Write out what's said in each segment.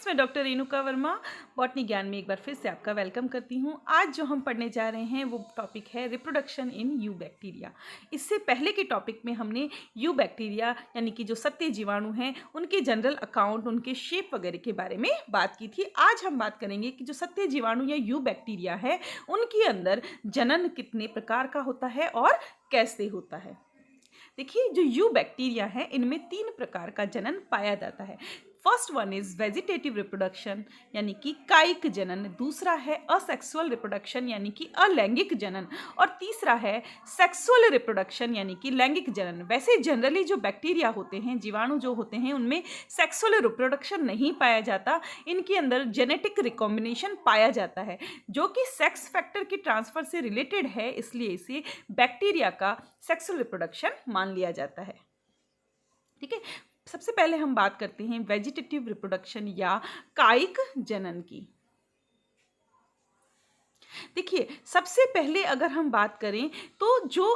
मैं doctor Renuka Verma botany ज्ञान में एक बार फिर से आपका वेलकम करती हूँ। आज जो हम पढ़ने जा रहे हैं वो टॉपिक है रिप्रोडक्शन इन यू बैक्टीरिया। इससे पहले के टॉपिक में हमने यू बैक्टीरिया यानी कि जो सत्य जीवाणु हैं उनके जनरल अकाउंट, उनके शेप वगैरह के बारे में बात की थी। आज हम बात करेंगे कि जो सत्य जीवाणु या यू बैक्टीरिया है उनके अंदर जनन कितने प्रकार का होता है और कैसे होता है। देखिए, जो यू बैक्टीरिया है इनमें 3 प्रकार का जनन पाया जाता है। First one is vegetative reproduction यानी कि कायिक जनन, दूसरा है असेक्सुअल रिप्रोडक्शन यानी कि अलैंगिक जनन, और तीसरा है सेक्सुअल रिप्रोडक्शन यानी कि लैंगिक जनन। वैसे जनरली जो बैक्टीरिया होते हैं, जीवाणु जो होते हैं, उनमें सेक्सुअल रिप्रोडक्शन नहीं पाया जाता। इनके अंदर जेनेटिक रिकॉम्बिनेशन पाया जाता है जो कि सेक्स फैक्टर के ट्रांसफर से रिलेटेड है, इसलिए इसे बैक्टीरिया का सेक्सुअल रिप्रोडक्शन मान लिया जाता है। ठीक है, सबसे पहले हम बात करते हैं वेजिटेटिव रिप्रोडक्शन या कायिक जनन की। देखिए, सबसे पहले अगर हम बात करें तो जो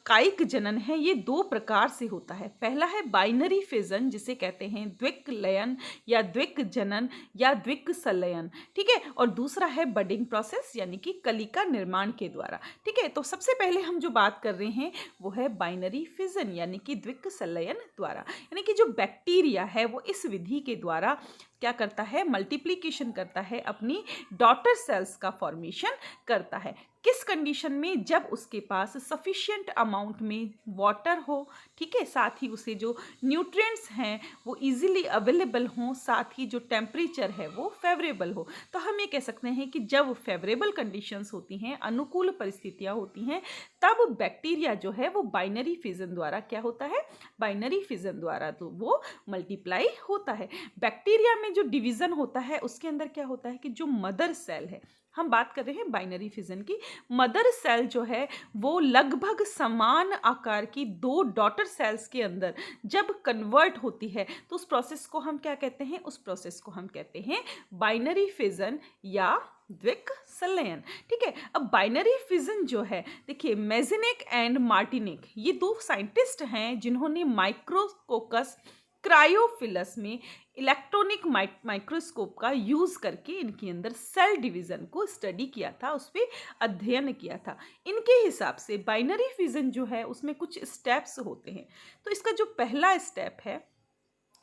कायिक जनन है ये 2 प्रकार से होता है। पहला है बाइनरी फिजन जिसे कहते हैं द्विक लयन या द्विक जनन या द्विक संलयन। ठीक है, और दूसरा है बडिंग प्रोसेस यानी कि कलिका निर्माण के द्वारा। ठीक है, तो सबसे पहले हम जो बात कर रहे हैं वो है बाइनरी फिजन यानी कि द्विक संलयन द्वारा, यानी कि जो बैक्टीरिया है वो इस विधि के द्वारा क्या करता है, मल्टीप्लिकेशन करता है, अपनी डॉटर सेल्स का फॉर्मेशन करता है। किस कंडीशन में? जब उसके पास सफिशिएंट अमाउंट में वाटर हो, ठीक है, साथ ही उसे जो न्यूट्रिएंट्स हैं वो इजीली अवेलेबल हों, साथ ही जो टेम्परेचर है वो फेवरेबल हो। तो हम ये कह सकते हैं कि जब फेवरेबल कंडीशंस होती हैं, अनुकूल परिस्थितियां होती हैं, तब बैक्टीरिया जो है वो बाइनरी फिजन द्वारा क्या होता है, बाइनरी फिजन द्वारा तो वो मल्टीप्लाई होता है। बैक्टीरिया में जो डिवीजन होता है उसके अंदर क्या होता है कि जो मदर सेल है, हम बात कर रहे हैं बाइनरी फिजन की, मदर सेल जो है वो लगभग समान आकार की 2 डॉटर सेल्स के अंदर जब कन्वर्ट होती है तो उस प्रोसेस को हम क्या कहते हैं, उस प्रोसेस को हम कहते हैं बाइनरी फिजन या द्विक संलयन। ठीक है, अब बाइनरी फिजन जो है, देखिए मेजेनिक एंड मार्टिनिक ये 2 साइंटिस्ट हैं जिन्होंने माइक्रोकोकस क्रायोफिलस में इलेक्ट्रॉनिक माइक्रोस्कोप का यूज करके इनके अंदर सेल डिवीजन को स्टडी किया था, उस पर अध्ययन किया था। इनके हिसाब से बाइनरी फिजन जो है उसमें कुछ स्टेप्स होते हैं। तो इसका जो पहला स्टेप है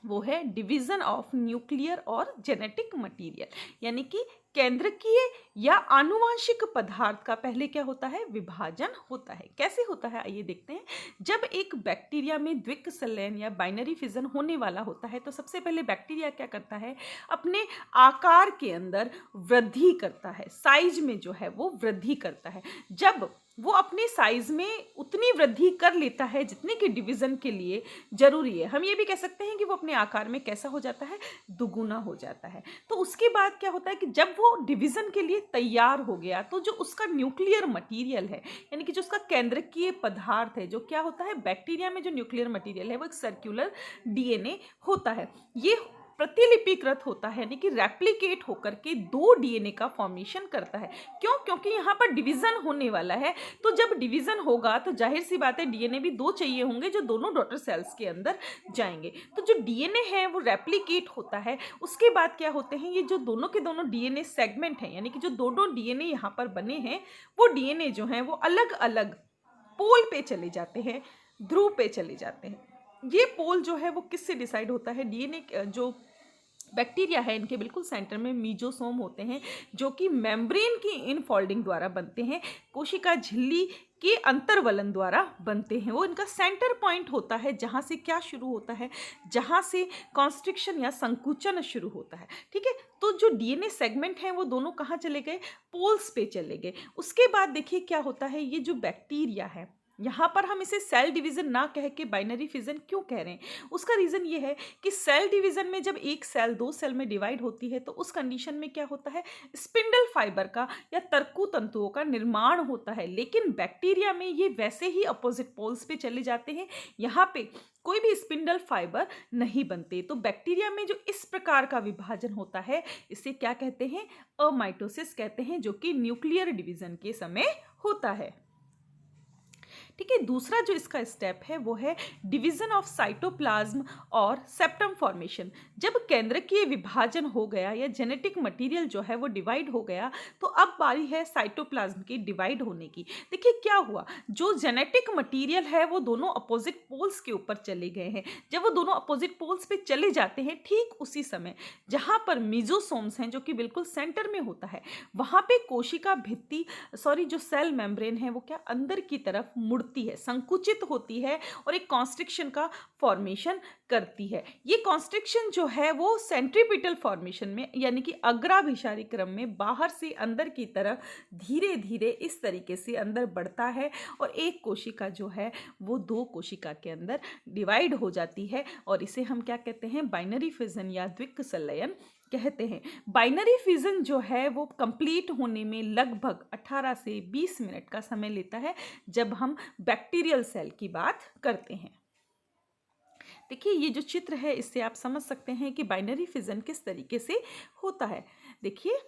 वो है डिवीजन ऑफ न्यूक्लियर और जेनेटिक मटेरियल, यानी कि केंद्रकीय या आनुवांशिक पदार्थ का पहले क्या होता है, विभाजन होता है। कैसे होता है आइए देखते हैं। जब एक बैक्टीरिया में द्विक संलयन या बाइनरी फिजन होने वाला होता है तो सबसे पहले बैक्टीरिया क्या करता है, अपने आकार के अंदर वृद्धि करता है, साइज में जो है वो वृद्धि करता है। जब वो अपने साइज में उतनी वृद्धि कर लेता है जितने की डिवीजन के लिए जरूरी है, हम ये भी कह सकते हैं कि वो अपने आकार में कैसा हो जाता है, दुगुना हो जाता है। तो उसके बाद क्या होता है कि जब वो डिवीजन के लिए तैयार हो गया तो जो उसका न्यूक्लियर मटेरियल है, यानी कि जो उसका केंद्रकीय पदार्थ है, जो क्या होता है, बैक्टीरिया में जो न्यूक्लियर मटेरियल है वो एक सर्कुलर डीएनए होता है। ये प्रतिलिपिकृत होता है, यानी कि रेप्लिकेट होकर के 2 डीएनए का फॉर्मेशन करता है। क्यों? क्योंकि यहाँ पर डिवीजन होने वाला है, तो जब डिवीजन होगा तो जाहिर सी बात है डीएनए भी 2 चाहिए होंगे जो दोनों डॉटर सेल्स के अंदर जाएंगे। तो जो डीएनए है वो रेप्लिकेट होता है। उसके बाद क्या होते हैं, ये जो दोनों के दोनों डीएनए सेगमेंट हैं, यानी कि जो दोनों डीएनए यहाँ पर बने हैं वो डीएनए जो हैं वो अलग अलग पोल पे चले जाते हैं, ध्रुव पे चले जाते हैं। ये पोल जो है वो किससे डिसाइड होता है, डीएनए जो बैक्टीरिया है इनके बिल्कुल सेंटर में मीजोसोम होते हैं जो कि मेम्ब्रेन की इनफोल्डिंग द्वारा बनते हैं, कोशिका झिल्ली के अंतर्वलन द्वारा बनते हैं। वो इनका सेंटर पॉइंट होता है जहाँ से क्या शुरू होता है, जहाँ से कॉन्स्ट्रिक्शन या संकुचन शुरू होता है। ठीक है, तो जो डीएनए सेगमेंट हैं वो दोनों कहाँ चले गए, पोल्स पे चले गए। उसके बाद देखिए क्या होता है, ये जो बैक्टीरिया है यहाँ पर हम इसे सेल डिवीजन ना कह के बाइनरी फिजन क्यों कह रहे हैं, उसका रीजन ये है कि सेल डिवीजन में जब एक सेल 2 सेल में डिवाइड होती है तो उस कंडीशन में क्या होता है, स्पिंडल फाइबर का या तर्कु तंतुओं का निर्माण होता है। लेकिन बैक्टीरिया में ये वैसे ही अपोजिट पोल्स पे चले जाते हैं, यहाँ पे कोई भी स्पिंडल फाइबर नहीं बनते। तो बैक्टीरिया में जो इस प्रकार का विभाजन होता है इसे क्या कहते हैं, अमाइटोसिस कहते हैं, जो कि न्यूक्लियर डिवीजन के समय होता है। ठीक है। दूसरा जो इसका स्टेप है वो है डिवीजन ऑफ साइटोप्लाज्म और सेप्टम फॉर्मेशन। जब केंद्रकीय विभाजन हो गया या जेनेटिक मटेरियल जो है वो डिवाइड हो गया, तो अब बारी है साइटोप्लाज्म की डिवाइड होने की। देखिए क्या हुआ, जो जेनेटिक मटेरियल है वो दोनों अपोजिट पोल्स के ऊपर चले गए हैं। जब वो दोनों अपोजिट पोल्स पे चले जाते हैं, ठीक उसी समय जहां पर मीजोसोम्स हैं जो कि बिल्कुल सेंटर में होता है, वहां पे कोशिका भित्ति जो सेल मेम्ब्रेन है वो क्या अंदर की तरफ मुड़ती है, संकुचित होती है और एक कॉन्स्ट्रिक्शन का फॉर्मेशन करती है। ये कॉन्स्ट्रिक्शन जो है वो सेंट्रीपिटल फॉर्मेशन में यानी कि अग्राभिसारी क्रम में बाहर से अंदर की तरफ धीरे धीरे इस तरीके से अंदर बढ़ता है और एक कोशिका जो है वो दो कोशिका के अंदर डिवाइड हो जाती है और इसे हम क्या कहते हैं, बाइनरी फिजन या द्विक संलयन कहते हैं। बाइनरी फिजन जो है वो कंप्लीट होने में लगभग 18 से 20 मिनट का समय लेता है जब हम बैक्टीरियल सेल की बात करते हैं। देखिए ये जो चित्र है इससे आप समझ सकते हैं कि बाइनरी फिजन किस तरीके से होता है। देखिए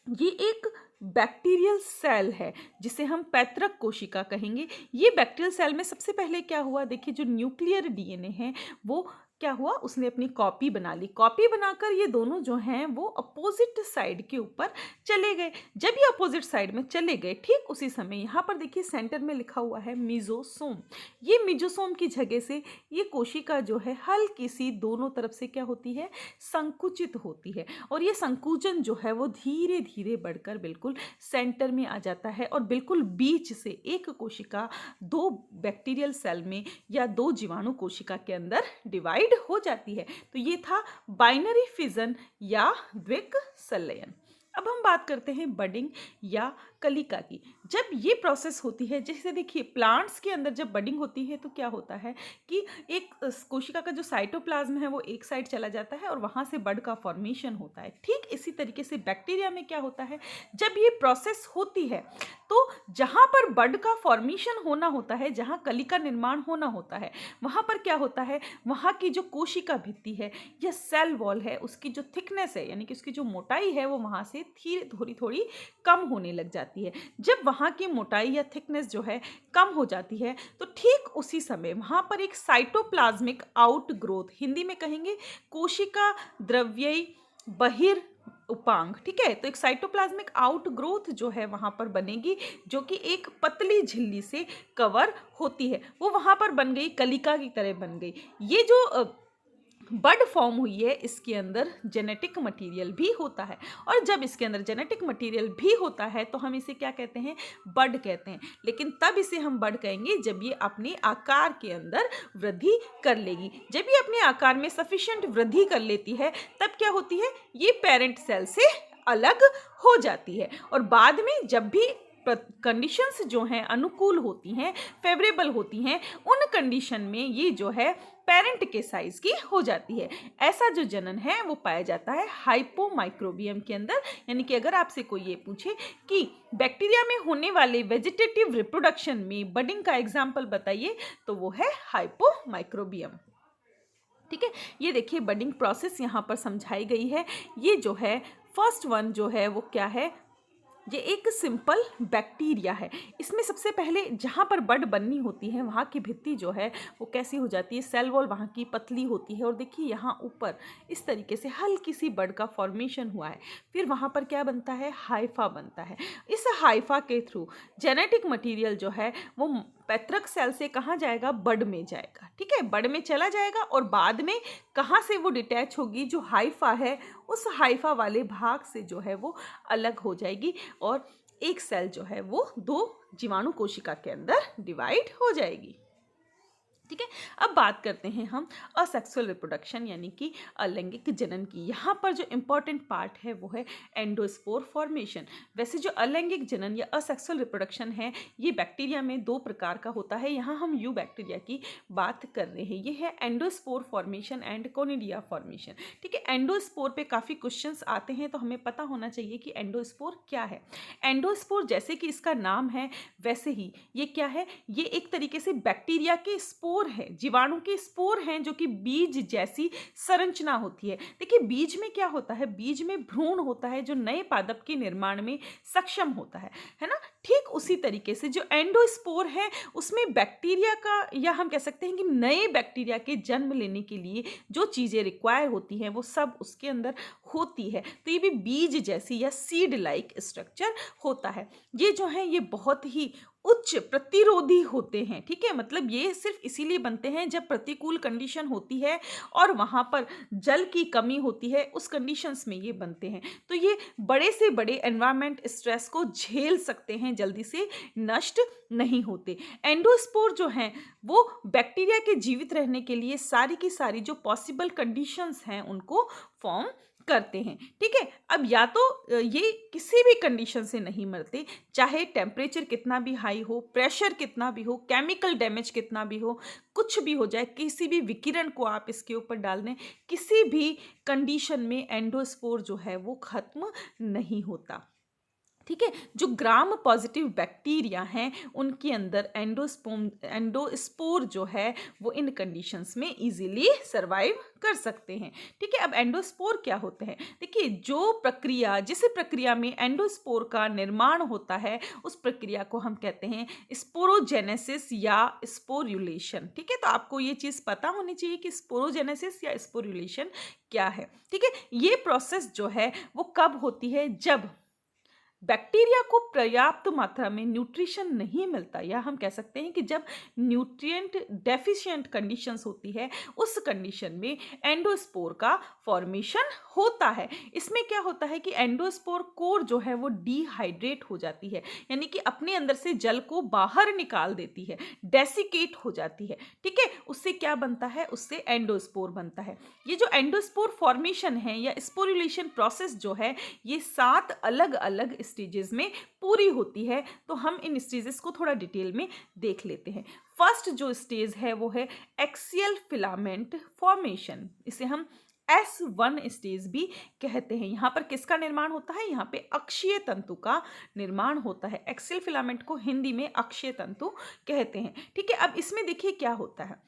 ये एक बैक्टीरियल सेल है जिसे हम पैतृक कोशिका कहेंगे। ये बैक्टीरियल सेल में सबसे पहले क्या हुआ, देखिए जो न्यूक्लियर डीएनए है वो क्या हुआ, उसने अपनी कॉपी बना ली। कॉपी बनाकर ये दोनों जो हैं वो अपोजिट साइड के ऊपर चले गए। जब ये अपोजिट साइड में चले गए, ठीक उसी समय यहाँ पर देखिए सेंटर में लिखा हुआ है मीजोसोम। ये मीजोसोम की जगह से ये कोशिका जो है हल्की सी दोनों तरफ से क्या होती है, संकुचित होती है और ये संकुचन जो है वो धीरे धीरे बढ़कर बिल्कुल सेंटर में आ जाता है और बिल्कुल बीच से एक कोशिका दो बैक्टीरियल सेल में या दो जीवाणु कोशिका के अंदर डिवाइड हो जाती है। तो ये था बाइनरी फिजन या द्विक संलयन। अब हम बात करते हैं बडिंग या कलिका की। जब ये प्रोसेस होती है, जैसे देखिए प्लांट्स के अंदर जब बडिंग होती है तो क्या होता है कि एक कोशिका का जो साइटोप्लाज्म है वो एक साइड चला जाता है और वहाँ से बड का फॉर्मेशन होता है। ठीक इसी तरीके से बैक्टीरिया में क्या होता है, जब ये प्रोसेस होती है तो जहाँ पर बड का फॉर्मेशन होना होता है, जहाँ कलिका निर्माण होना होता है, वहाँ पर क्या होता है, वहाँ की जो कोशिका भित्ति है या सेल वॉल है उसकी जो थिकनेस है यानी कि उसकी जो मोटाई है वो वहाँ से थोड़ी थोड़ी कम होने लग जाती है। जब वहाँ की मोटाई या थिकनेस जो है कम हो जाती है तो ठीक उसी समय वहाँ पर एक साइटोप्लाज्मिक आउटग्रोथ, हिंदी में कहेंगे कोशिका द्रव्यी बहिर उपांग, ठीक है। तो एक साइटोप्लाज्मिक आउटग्रोथ जो है वहां पर बनेगी जो कि एक पतली झिल्ली से कवर होती है, वो वहां पर बन गई, कलिका की तरह बन गई। ये जो बड फॉर्म हुई है इसके अंदर जेनेटिक मटेरियल भी होता है और जब इसके अंदर जेनेटिक मटेरियल भी होता है तो हम इसे क्या कहते हैं, बड कहते हैं। लेकिन तब इसे हम बड कहेंगे जब ये अपने आकार के अंदर वृद्धि कर लेगी। जब ये अपने आकार में सफिशिएंट वृद्धि कर लेती है तब क्या होती है, ये पेरेंट सेल से अलग हो जाती है और बाद में जब भी कंडीशंस जो हैं अनुकूल होती हैं, फेवरेबल होती हैं, उन कंडीशन में ये जो है पेरेंट के साइज की हो जाती है। ऐसा जो जनन है वो पाया जाता है हाइपोमाइक्रोबियम के अंदर। यानी कि अगर आपसे कोई ये पूछे कि बैक्टीरिया में होने वाले वेजिटेटिव रिप्रोडक्शन में बडिंग का एग्जाम्पल बताइए तो वो है हाइपोमाइक्रोबियम, ठीक है। ये देखिए बडिंग प्रोसेस यहाँ पर समझाई गई है। ये जो है फर्स्ट वन जो है वो क्या है, ये एक सिंपल बैक्टीरिया है। इसमें सबसे पहले जहाँ पर बड बननी होती है वहाँ की भित्ति जो है वो कैसी हो जाती है, सेल वॉल वहाँ की पतली होती है और देखिए यहाँ ऊपर इस तरीके से हल्की सी बड का फॉर्मेशन हुआ है। फिर वहाँ पर क्या बनता है, हाइफा बनता है। इस हाइफा के थ्रू जेनेटिक मटेरियल जो है वो पैतृक सेल से कहाँ जाएगा, बड में जाएगा, ठीक है। बड में चला जाएगा और बाद में कहाँ से वो डिटैच होगी, जो हाइफा है उस हाइफा वाले भाग से जो है वो अलग हो जाएगी और एक सेल जो है वो दो जीवाणु कोशिका के अंदर डिवाइड हो जाएगी, ठीक है। अब बात करते हैं हम असेक्सुअल रिप्रोडक्शन यानी कि अलैंगिक जनन की। यहाँ पर जो इम्पॉर्टेंट पार्ट है वो है एंडोस्पोर फॉर्मेशन। वैसे जो अलैंगिक जनन या असेक्सुअल रिप्रोडक्शन है ये बैक्टीरिया में दो प्रकार का होता है। यहाँ हम यू बैक्टीरिया की बात कर रहे हैं। ये है endospore formation and conidia formation, ठीक है। एंडोस्पोर पे काफ़ी क्वेश्चंस आते हैं तो हमें पता होना चाहिए कि एंडोस्पोर क्या है। एंडोस्पोर जैसे कि इसका नाम है वैसे ही ये क्या है, ये एक तरीके से बैक्टीरिया के स्पोर है, जीवाणु के स्पोर हैं जो कि बीज जैसी संरचना होती है। देखिए बीज में क्या होता है, बीज में भ्रूण होता है जो नए पादप के निर्माण में सक्षम होता है ना। ठीक उसी तरीके से जो एंडोस्पोर है उसमें बैक्टीरिया का, या हम कह सकते हैं कि नए बैक्टीरिया के जन्म लेने के लिए जो चीज़ें रिक्वायर होती हैं वो सब उसके अंदर होती है। तो ये भी बीज जैसी या सीड लाइक स्ट्रक्चर होता है। ये जो है ये बहुत ही उच्च प्रतिरोधी होते हैं, ठीक है। मतलब ये सिर्फ इसीलिए बनते हैं जब प्रतिकूल कंडीशन होती है और वहाँ पर जल की कमी होती है, उस कंडीशंस में ये बनते हैं। तो ये बड़े से बड़े एनवायरमेंट स्ट्रेस को झेल सकते हैं, जल्दी से नष्ट नहीं होते। एंडोस्पोर जो हैं वो बैक्टीरिया के जीवित रहने के लिए सारी की सारी जो पॉसिबल कंडीशंस हैं उनको फॉर्म करते हैं, ठीक है। अब या तो ये किसी भी कंडीशन से नहीं मरते, चाहे टेम्परेचर कितना भी हाई हो, प्रेशर कितना भी हो, केमिकल डैमेज कितना भी हो, कुछ भी हो जाए, किसी भी विकिरण को आप इसके ऊपर डाल दें, किसी भी कंडीशन में एंडोस्पोर जो है वो खत्म नहीं होता, ठीक है। जो ग्राम पॉजिटिव बैक्टीरिया हैं उनके अंदर एंडोस्पोर जो है वो इन कंडीशंस में इजीली सरवाइव कर सकते हैं, ठीक है। अब एंडोस्पोर क्या होते हैं, देखिए जो प्रक्रिया, जिस प्रक्रिया में एंडोस्पोर का निर्माण होता है उस प्रक्रिया को हम कहते हैं स्पोरोजेनेसिस या स्पोरुलेशन, ठीक है। तो आपको ये चीज़ पता होनी चाहिए कि स्पोरोजेनेसिस या स्पोरुलेशन क्या है, ठीक है। ये प्रोसेस जो है वो कब होती है, जब बैक्टीरिया को पर्याप्त मात्रा में न्यूट्रिशन नहीं मिलता, या हम कह सकते हैं कि जब न्यूट्रिएंट डेफिशिएंट कंडीशंस होती है, उस कंडीशन में एंडोस्पोर का फॉर्मेशन होता है। इसमें क्या होता है कि एंडोस्पोर कोर जो है वो डिहाइड्रेट हो जाती है, यानी कि अपने अंदर से जल को बाहर निकाल देती है, डेसिकेट हो जाती है, ठीक है। उससे क्या बनता है, उससे एंडोस्पोर बनता है। ये जो एंडोस्पोर फॉर्मेशन है या स्पोरुलेशन प्रोसेस जो है ये 7 अलग अलग स्टेजेस में पूरी होती है। तो हम इन स्टेजेस को थोड़ा डिटेल में देख लेते हैं। फर्स्ट जो स्टेज है वो है एक्सियल फिलामेंट फॉर्मेशन, इसे हम S1 स्टेज भी कहते हैं। यहाँ पर किसका निर्माण होता है, यहाँ पे अक्षीय तंतु का निर्माण होता है। एक्सियल फिलामेंट को हिंदी में अक्षीय तंतु कहते हैं, ठीक है। अब इसमें देखिए क्या होता है,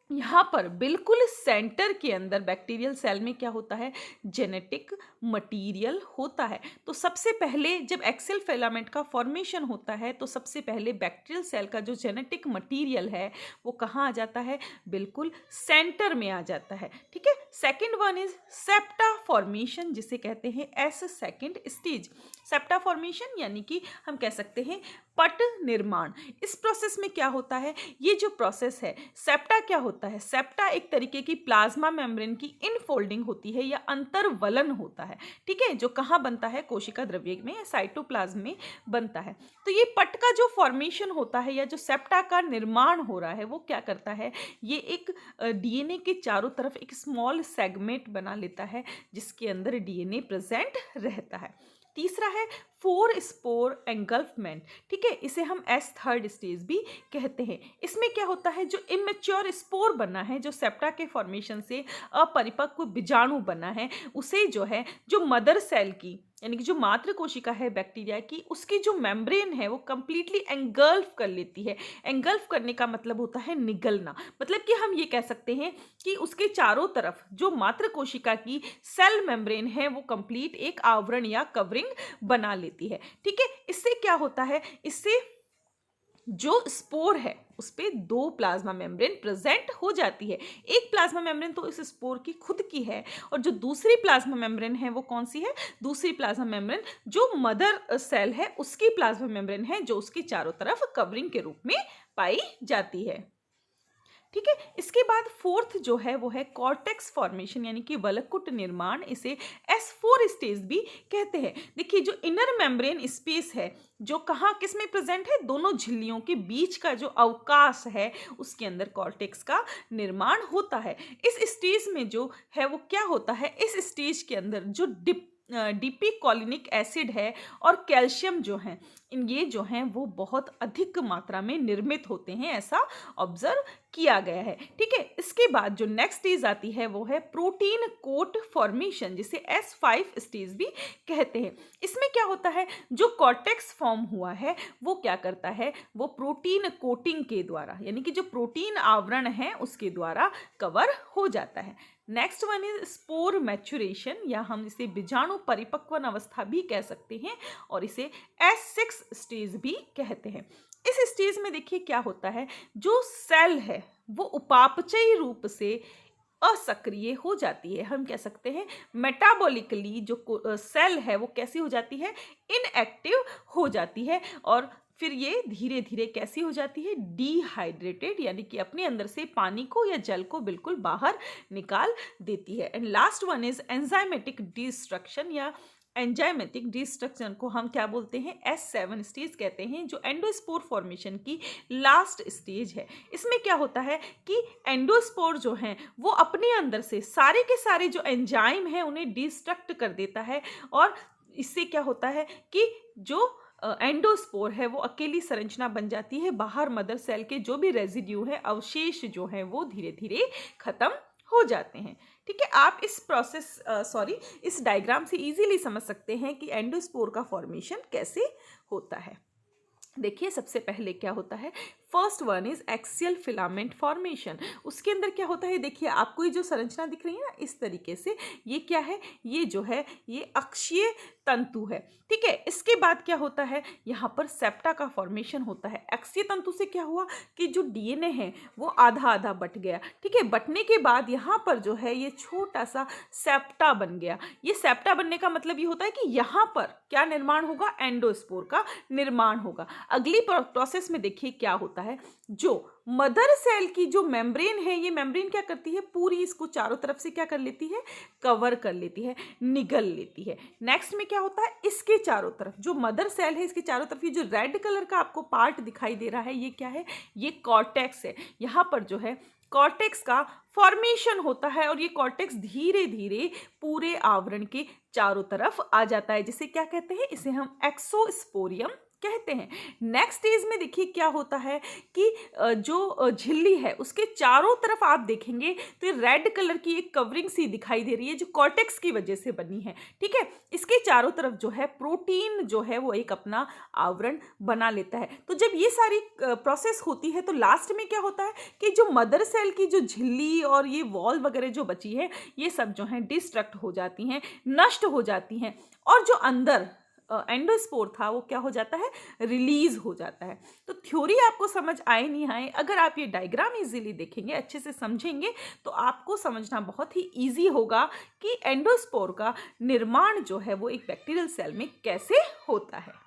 यहाँ पर बिल्कुल सेंटर के अंदर बैक्टीरियल सेल में क्या होता है, जेनेटिक मटेरियल होता है। तो सबसे पहले जब एक्सेल फिलामेंट का फॉर्मेशन होता है तो सबसे पहले बैक्टीरियल सेल का जो जेनेटिक मटेरियल है वो कहाँ आ जाता है, बिल्कुल सेंटर में आ जाता है, ठीक है। Second one is septa formation, जिसे कहते हैं S second stage. Septa formation यानी कि हम कह सकते हैं पट निर्माण। इस प्रोसेस में क्या होता है, ये जो प्रोसेस है सेप्टा क्या होता है, सेप्टा एक तरीके की प्लाज्मा मेम्ब्रेन की इनफोल्डिंग होती है या अंतर्वलन होता है, ठीक है, जो कहाँ बनता है, कोशिका द्रव्य में या साइटोप्लाज्म में बनता है। तो ये पट का जो फॉर्मेशन होता है या जो सेप्टा का निर्माण हो रहा है वो क्या करता है, ये एक डीएनए के चारों तरफ एक स्मॉल सेगमेंट बना लेता है जिसके अंदर डीएनए प्रेजेंट रहता है। तीसरा है फोर स्पोर एंगल्फमेंट, ठीक है, इसे हम एस थर्ड स्टेज भी कहते हैं। इसमें क्या होता है, जो इमेच्योर स्पोर बना है, जो सेप्टा के फॉर्मेशन से अपरिपक्व बीजाणु बना है, उसे जो है जो मदर सेल की यानी कि जो मातृ कोशिका है बैक्टीरिया की, उसकी जो मेम्ब्रेन है वो कंप्लीटली एंगल्फ कर लेती है। एंगल्फ करने का मतलब होता है निगलना, मतलब कि हम ये कह सकते हैं कि उसके चारों तरफ जो मातृ कोशिका की सेल मेम्ब्रेन है वो कंप्लीट एक आवरण या कवरिंग बना लेती है, ठीक है। इससे क्या होता है, इससे जो स्पोर है उस पे 2 प्लाज्मा मेम्ब्रेन प्रेजेंट हो जाती है। एक प्लाज्मा मेम्ब्रेन तो इस स्पोर की खुद की है और जो दूसरी प्लाज्मा मेम्ब्रेन है वो कौन सी है, दूसरी प्लाज्मा मेम्ब्रेन जो मदर सेल है उसकी प्लाज्मा मेम्ब्रेन है, जो उसकी चारों तरफ कवरिंग के रूप में पाई जाती है, ठीक है। इसके बाद फोर्थ जो है वो है कॉर्टेक्स फॉर्मेशन यानी कि वलकुट निर्माण, इसे S4 स्टेज भी कहते हैं। देखिए जो इनर मेम्ब्रेन स्पेस है जो कहाँ किस में प्रेजेंट है, दोनों झिल्लियों के बीच का जो अवकाश है उसके अंदर कॉर्टेक्स का निर्माण होता है। इस स्टेज में जो है वो क्या होता है, इस स्टेज के अंदर जो डिपिकोलिनिक एसिड है और कैल्शियम जो हैं ये जो हैं वो बहुत अधिक मात्रा में निर्मित होते हैं, ऐसा ऑब्जर्व किया गया है। ठीक है, इसके बाद जो नेक्स्ट स्टेज आती है वो है प्रोटीन कोट फॉर्मेशन, जिसे S5 स्टेज भी कहते हैं। इसमें क्या होता है, जो कॉर्टेक्स फॉर्म हुआ है वो क्या करता है, वो प्रोटीन कोटिंग के द्वारा, यानी कि जो प्रोटीन आवरण है उसके द्वारा कवर हो जाता है। Next one is spore maturation, या हम इसे बीजाणु परिपक्वन अवस्था भी कह सकते हैं, और इसे S6 स्टेज भी कहते हैं। इस स्टेज में देखिए क्या होता है, जो सेल है वो उपापचयी रूप से असक्रिय हो जाती है। हम कह सकते हैं मेटाबॉलिकली जो सेल है वो कैसी हो जाती है, इनएक्टिव हो जाती है, और फिर ये धीरे धीरे कैसी हो जाती है, डिहाइड्रेटेड, यानी कि अपने अंदर से पानी को या जल को बिल्कुल बाहर निकाल देती है। And last one is enzymatic destruction, या एंजाइमेटिक डिस्ट्रक्शन को हम क्या बोलते हैं, S7 स्टेज कहते हैं, जो एंडोस्पोर फॉर्मेशन की लास्ट स्टेज है। इसमें क्या होता है कि एंडोस्पोर जो हैं वो अपने अंदर से सारे के सारे जो एंजाइम हैं उन्हें डिस्ट्रक्ट कर देता है, और इससे क्या होता है कि जो एंडोस्पोर है वो अकेली संरचना बन जाती है, बाहर मदर सेल के जो भी रेजिड्यू है, अवशेष जो हैं वो धीरे धीरे खत्म हो जाते हैं। ठीक है, आप इस डायग्राम से इजीली समझ सकते हैं कि एंडोस्पोर का फॉर्मेशन कैसे होता है। देखिए सबसे पहले क्या होता है, first one is axial filament formation. उसके अंदर क्या होता है, देखिए आपको ये जो संरचना दिख रही है ना इस तरीके से, ये क्या है, ये जो है ये अक्षीय तंतु है। ठीक है, इसके बाद क्या होता है, यहाँ पर सेप्टा का फॉर्मेशन होता है। अक्षीय तंतु से क्या हुआ कि जो डीएनए है वो आधा आधा बट गया। ठीक है, बटने के बाद यहाँ पर जो है ये छोटा सा सेप्टा बन गया। ये सेप्टा बनने का मतलब ये होता है कि यहाँ पर क्या निर्माण होगा, एंडोस्पोर का निर्माण होगा। अगली प्रोसेस में देखिए क्या होता है, जो मदर सेल की जो मेम्ब्रेन है, ये मेम्ब्रेन क्या करती है, पूरी इसको चारों तरफ से क्या कर लेती है, कवर कर लेती है, निगल लेती है। नेक्स्ट में क्या होता है, इसके चारों तरफ जो मदर सेल है इसके चारों तरफ ये जो रेड कलर का आपको पार्ट दिखाई दे रहा है, ये क्या है, ये कॉर्टेक्स है। यहाँ पर जो है कॉर्टेक्स का फॉर्मेशन होता है, और ये कॉर्टेक्स धीरे धीरे पूरे आवरण के चारों तरफ आ जाता है, जिसे क्या कहते हैं, इसे हम एक्सोस्पोरियम कहते हैं। नेक्स्ट स्टेज में देखिए क्या होता है कि जो झिल्ली है उसके चारों तरफ आप देखेंगे तो ये रेड कलर की एक कवरिंग सी दिखाई दे रही है, जो कॉर्टेक्स की वजह से बनी है। ठीक है, इसके चारों तरफ जो है प्रोटीन जो है वो एक अपना आवरण बना लेता है। तो जब ये सारी प्रोसेस होती है तो लास्ट में क्या होता है कि जो मदर सेल की जो झिल्ली और ये वॉल वगैरह जो बची है, ये सब जो है डिस्ट्रक्ट हो जाती हैं, नष्ट हो जाती हैं, और जो अंदर एंडोस्पोर था वो क्या हो जाता है, रिलीज हो जाता है। तो थ्योरी आपको समझ आए नहीं आए, अगर आप ये डायग्राम इजीली देखेंगे, अच्छे से समझेंगे, तो आपको समझना बहुत ही इजी होगा कि एंडोस्पोर का निर्माण जो है वो एक बैक्टीरियल सेल में कैसे होता है।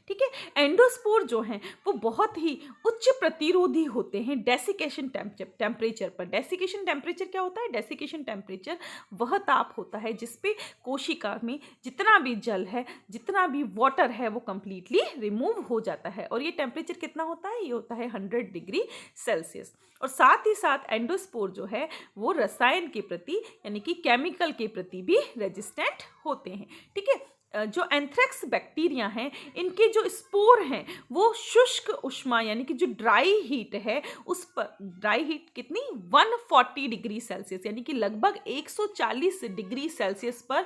ठीक है, एंडोस्पोर जो हैं वो बहुत ही उच्च प्रतिरोधी होते हैं डेसिकेशन टेम्परेचर पर। डेसिकेशन टेम्परेचर क्या होता है, डेसिकेशन टेम्परेचर वह ताप होता है जिसपे कोशिका में जितना भी जल है, जितना भी वाटर है, वो कंप्लीटली रिमूव हो जाता है। और ये टेम्परेचर कितना होता है, ये होता है 100 डिग्री सेल्सियस। और साथ ही साथ एंडोस्पोर जो है वो रसायन के प्रति, यानी कि केमिकल के प्रति भी रेजिस्टेंट होते हैं। ठीक है, जो एंथ्रेक्स बैक्टीरिया हैं, इनके जो स्पोर हैं वो शुष्क उष्मा, यानी कि जो ड्राई हीट है उस पर, ड्राई हीट कितनी, 140 डिग्री सेल्सियस, यानी कि लगभग 140 डिग्री सेल्सियस पर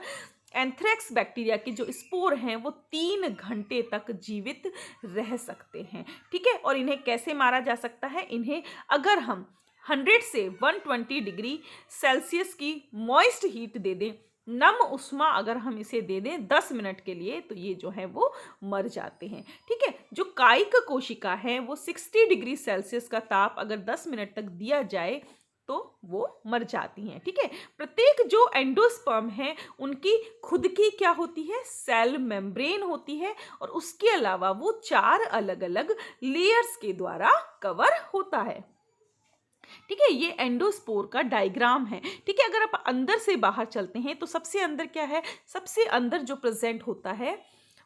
एंथ्रेक्स बैक्टीरिया के जो स्पोर हैं वो 3 घंटे तक जीवित रह सकते हैं। ठीक है, और इन्हें कैसे मारा जा सकता है, इन्हें अगर हम 100 से 120 डिग्री सेल्सियस की मॉइस्ट हीट दे दें, नम उष्मा अगर हम इसे दे दें 10 मिनट के लिए, तो ये जो है वो मर जाते हैं। ठीक है, जो कायिक कोशिका है वो 60 डिग्री सेल्सियस का ताप अगर 10 मिनट तक दिया जाए तो वो मर जाती हैं। ठीक है, प्रत्येक जो एंडोस्पर्म है उनकी खुद की क्या होती है, सेल मेम्ब्रेन होती है, और उसके अलावा वो 4 अलग अलग लेयर्स के द्वारा कवर होता है। ठीक है, ये एंडोस्पोर का डायग्राम है। ठीक है, अगर आप अंदर से बाहर चलते हैं तो सबसे अंदर क्या है, सबसे अंदर जो प्रेजेंट होता है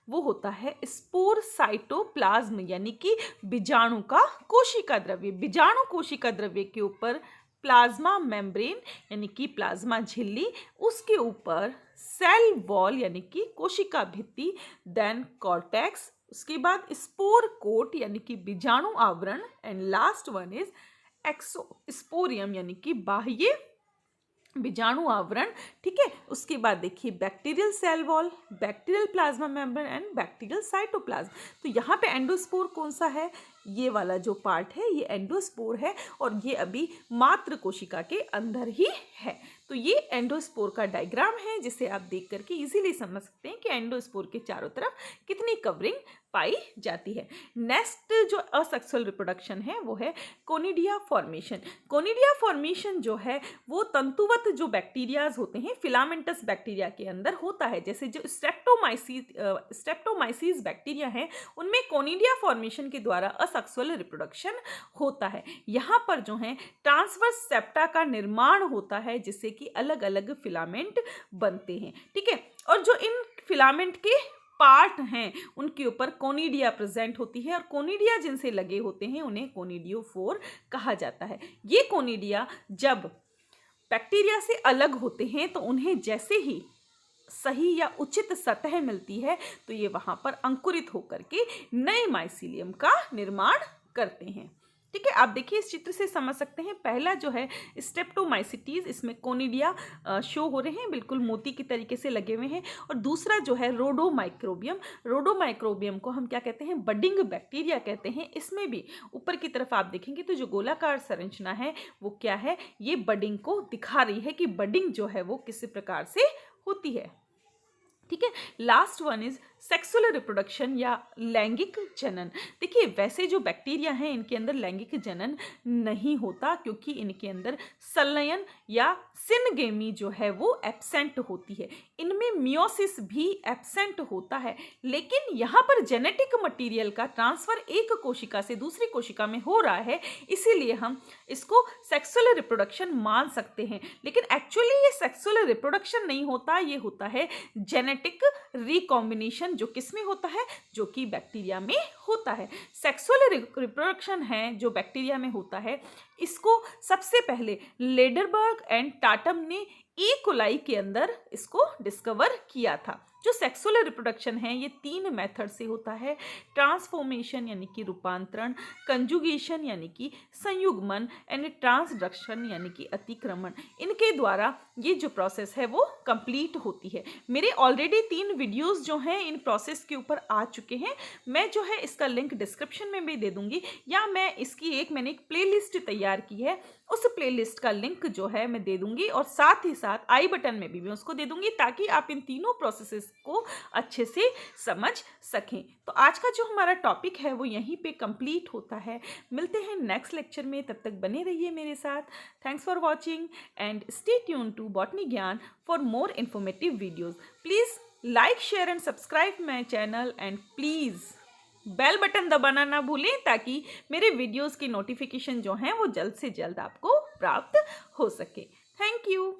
वो होता है स्पोर साइटोप्लाज्म, यानी कि बीजाणु का कोशिका द्रव्य। बीजाणु कोशिका द्रव्य के ऊपर प्लाज्मा मेम्ब्रेन, यानी कि प्लाज्मा झिल्ली, उसके ऊपर सेल वॉल, यानी कि कोशिका भित्ति, देन कॉर्टेक्स, उसके बाद स्पोर कोट यानी कि बीजाणु आवरण, एंड लास्ट वन इज एक्सोस्पोरियम यानी कि बाह्य बीजाणु आवरण। ठीक है, उसके बाद देखिए bacterial cell wall, bacterial plasma membrane and bacterial cytoplasm. तो यहाँ पे एंडोस्पोर कौन सा है, ये वाला जो पार्ट है ये एंडोस्पोर है, और ये अभी मात्र कोशिका के अंदर ही है। तो ये एंडोस्पोर का डायग्राम है, जिसे आप देख करके इजीली समझ सकते हैं कि एंडोस्पोर के चारों तरफ कितनी कवरिंग पाई जाती है। नेक्स्ट जो असेक्सुअल रिप्रोडक्शन है वो है कोनिडिया फॉर्मेशन। कोनिडिया फॉर्मेशन जो है वो तंतुवत जो बैक्टीरियाज होते हैं फिलामेंटस बैक्टीरिया के अंदर होता है। जैसे जो स्ट्रेप्टोमाइसीस बैक्टीरिया है उनमें कोनिडिया फॉर्मेशन के द्वारा असेक्सुअल रिप्रोडक्शन होता है। यहाँ पर जो है ट्रांसवर्स सेप्टा का निर्माण होता है, जिससे कि अलग अलग फिलामेंट बनते हैं। ठीक है, और जो इन फिलामेंट के पार्ट हैं उनके ऊपर कोनिडिया प्रेजेंट होती है, और कोनिडिया जिनसे लगे होते हैं उन्हें कोनिडियोफोर कहा जाता है। ये कोनिडिया जब बैक्टीरिया से अलग होते हैं तो उन्हें जैसे ही सही या उचित सतह मिलती है तो ये वहां पर अंकुरित होकर के नए माइसीलियम का निर्माण करते हैं। ठीक है, आप देखिए इस चित्र से समझ सकते हैं। पहला जो है स्ट्रेप्टोमाइसिटीज, इसमें कोनिडिया शो हो रहे हैं, बिल्कुल मोती की तरीके से लगे हुए हैं। और दूसरा जो है रोडोमाइक्रोबियम, रोडोमाइक्रोबियम को हम क्या कहते हैं, बडिंग बैक्टीरिया कहते हैं। इसमें भी ऊपर की तरफ आप देखेंगे तो जो गोलाकार संरचना है वो क्या है, ये बडिंग को दिखा रही है कि बडिंग जो है वो किस प्रकार से होती है। ठीक है, last one is sexual reproduction या लैंगिक जनन। देखिए वैसे जो बैक्टीरिया हैं इनके अंदर लैंगिक जनन नहीं होता, क्योंकि इनके अंदर संलयन या सिनगेमी जो है वो एब्सेंट होती है। इनमें मियोसिस भी एब्सेंट होता है, लेकिन यहाँ पर जेनेटिक मटेरियल का ट्रांसफर एक कोशिका से दूसरी कोशिका में हो रहा है, इसीलिए हम इसको सेक्सुअल रिप्रोडक्शन मान सकते हैं। लेकिन एक्चुअली ये सेक्सुअल रिप्रोडक्शन नहीं होता, ये होता है जेनेटिक रिकॉम्बिनेशन, जो किसमें होता है, जो कि बैक्टीरिया में होता है। सेक्सुअल रिप्रोडक्शन है जो बैक्टीरिया में होता है, इसको सबसे पहले लेडरबर्ग एंड टाटम ने ई कोलाई के अंदर इसको डिस्कवर किया था। जो सेक्सुअल रिप्रोडक्शन है ये 3 मेथड से होता है, ट्रांसफॉर्मेशन यानी कि रूपांतरण, कंजुगेशन यानी कि संयुग्मन, एंड ट्रांसडक्शन यानी कि अतिक्रमण। इनके द्वारा ये जो प्रोसेस है वो कंप्लीट होती है। मेरे ऑलरेडी 3 वीडियोस जो हैं इन प्रोसेस के ऊपर आ चुके हैं, मैं जो है इसका लिंक डिस्क्रिप्शन में भी दे दूंगी, या मैं इसकी मैंने एक प्लेलिस्ट तैयार की है, उस प्लेलिस्ट का लिंक जो है मैं दे दूंगी, और साथ ही साथ आई बटन में भी मैं उसको दे दूंगी, ताकि आप इन तीनों प्रोसेसेस को अच्छे से समझ सकें। तो आज का जो हमारा टॉपिक है वो यहीं पे कंप्लीट होता है। मिलते हैं नेक्स्ट लेक्चर में, तब तक बने रहिए मेरे साथ। Thanks for watching and stay tune to botany Gyan for more informative videos. Please like, share and subscribe my channel, and please bell button दबाना ना भूलें, ताकि मेरे वीडियोस की नोटिफिकेशन जो हैं वो जल्द से जल्द आपको प्राप्त हो सके। Thank you.